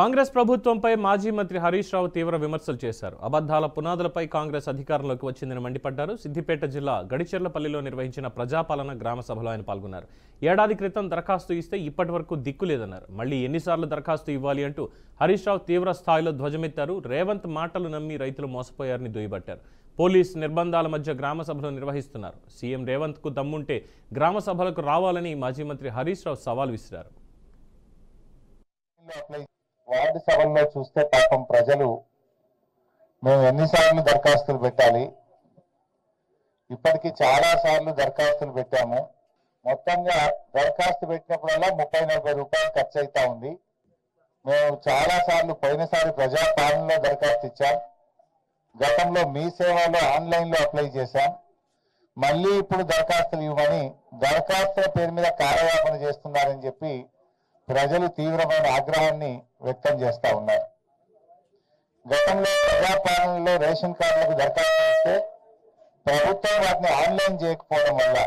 కాంగ్రెస్ ప్రభుత్వంపై మాజీ మంత్రి హరీష్ రావు తీవ్ర విమర్శలు చేశారు. అబద్ధాల పునాదులపై కాంగ్రెస్ అధికారంలోకి వచ్చిందని మండిపడ్డారు. సిద్దిపేట జిల్లా గడిచెర్లపల్లిలో నిర్వహించిన ప్రజాపాలన గ్రామ సభలో ఆయన పాల్గొన్నారు. ఏడాది క్రితం దరఖాస్తు ఇస్తే ఇప్పటివరకు దిక్కు లేదన్నారు. మళ్లీ ఎన్నిసార్లు దరఖాస్తు ఇవ్వాలి అంటూ హరీష్ రావు తీవ్ర స్థాయిలో ధ్వజమెత్తారు. రేవంత్ మాటలు నమ్మి రైతులు మోసపోయారని దుయ్యబట్టారు. పోలీస్ నిర్బంధాల మధ్య గ్రామ సభలు నిర్వహిస్తున్నారు. సీఎం రేవంత్ కు దమ్ముంటే గ్రామ సభలకు రావాలని మాజీ మంత్రి హరీష్ రావు సవాల్ విసిరారు. వార్డు సభల్లో చూస్తే పాపం ప్రజలు మేము ఎన్నిసార్లు దరఖాస్తులు పెట్టాలి, ఇప్పటికీ చాలా సార్లు దరఖాస్తులు పెట్టాము. మొత్తంగా దరఖాస్తు పెట్టినప్పుడల్లా 30-40 రూపాయలు ఖర్చు అవుతా ఉంది. మేము చాలా సార్లు పోయినసారి ప్రజాపాలనలో దరఖాస్తు ఇచ్చాం, గతంలో మీ సేవలో ఆన్లైన్లో అప్లై చేశాం. మళ్ళీ ఇప్పుడు దరఖాస్తులు ఇవ్వమని దరఖాస్తుల పేరు మీద కార్యవాపన చేస్తున్నారని చెప్పి ప్రజలు తీవ్రమైన ఆగ్రహాన్ని వ్యక్తం చేస్తా ఉన్నారు. గతంలో ప్రజాపాలనలో రేషన్ కార్డులకు దరఖాస్తు ఇస్తే ప్రభుత్వం వాటిని ఆన్లైన్ చేయకపోవడం వల్ల,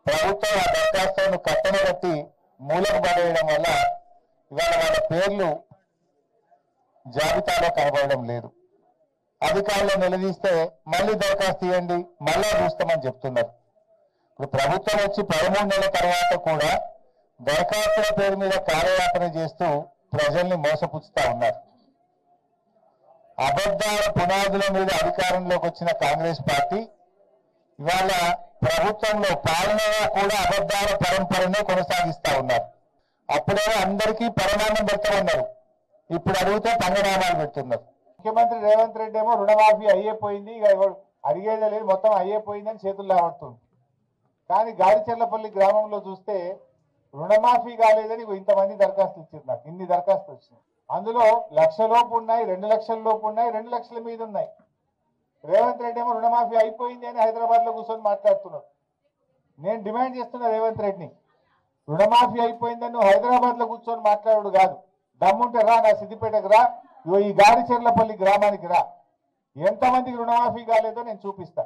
ప్రభుత్వం ఆ దరఖాస్తులను కట్టను కట్టి మూలకు పడేయడం వల్ల ఇవాళ వాళ్ళ పేర్లు జాబితాలో కనబడడం లేదు. అధికారులు నిలదీస్తే మళ్ళీ దరఖాస్తు ఇవ్వండి, మళ్ళా చూస్తామని చెప్తున్నారు. ఇప్పుడు ప్రభుత్వం వచ్చి 13 నెలల తర్వాత కూడా దరఖాస్తుల పేరు మీద కార్యయాపన చేస్తూ ప్రజల్ని మోసపుచ్చుతా ఉన్నారు. అబద్ధాల పునాదుల మీద అధికారంలోకి వచ్చిన కాంగ్రెస్ పార్టీ ఇవాళ ప్రభుత్వంలో పాలనలో కూడా అబద్ధాల పరంపరనే కొనసాగిస్తా ఉన్నారు. అప్పుడేమో అందరికీ పరిణామం పెడతామన్నారు, ఇప్పుడు అడిగితే పంగనామాలు పెడుతున్నారు. ముఖ్యమంత్రి రేవంత్ రెడ్డి ఏమో రుణమాఫీ అయ్యేపోయింది, ఇక అడిగేదే లేదు, మొత్తం అయ్యేపోయిందని చేతుల్లో ఆడుతుంది. కానీ గాడిచెర్లపల్లి గ్రామంలో చూస్తే రుణమాఫీ కాలేదని ఇంతమంది దరఖాస్తులు ఇచ్చారు. నాకు ఇన్ని దరఖాస్తులు వచ్చినాయి. అందులో 1,00,000 లోపు ఉన్నాయి, 2 లక్షల లోపు ఉన్నాయి, 2 లక్షల మీద ఉన్నాయి. రేవంత్ రెడ్డి ఏమో రుణమాఫీ అయిపోయింది అని హైదరాబాద్ లో కూర్చొని మాట్లాడుతున్నారు. నేను డిమాండ్ చేస్తున్నా రేవంత్ రెడ్డిని, రుణమాఫీ అయిపోయిందని నువ్వు హైదరాబాద్ లో కూర్చొని మాట్లాడు కాదు, దమ్ముంటే రా నా సిద్దిపేటకు రా, ఈ గాడిచెర్లపల్లి గ్రామానికి రా, ఎంతమందికి రుణమాఫీ కాలేదో నేను చూపిస్తా.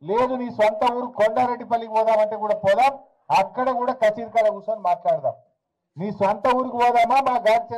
లేదు నీ సొంత ఊరు కొండారెడ్డిపల్లికి పోదామంటే కూడా పోదాం, అక్కడ కూడా కచేరీ కాడ కూర్చొని మాట్లాడదాం. నీ సొంత ఊరికి పోదామా మా గాడిచెర్ల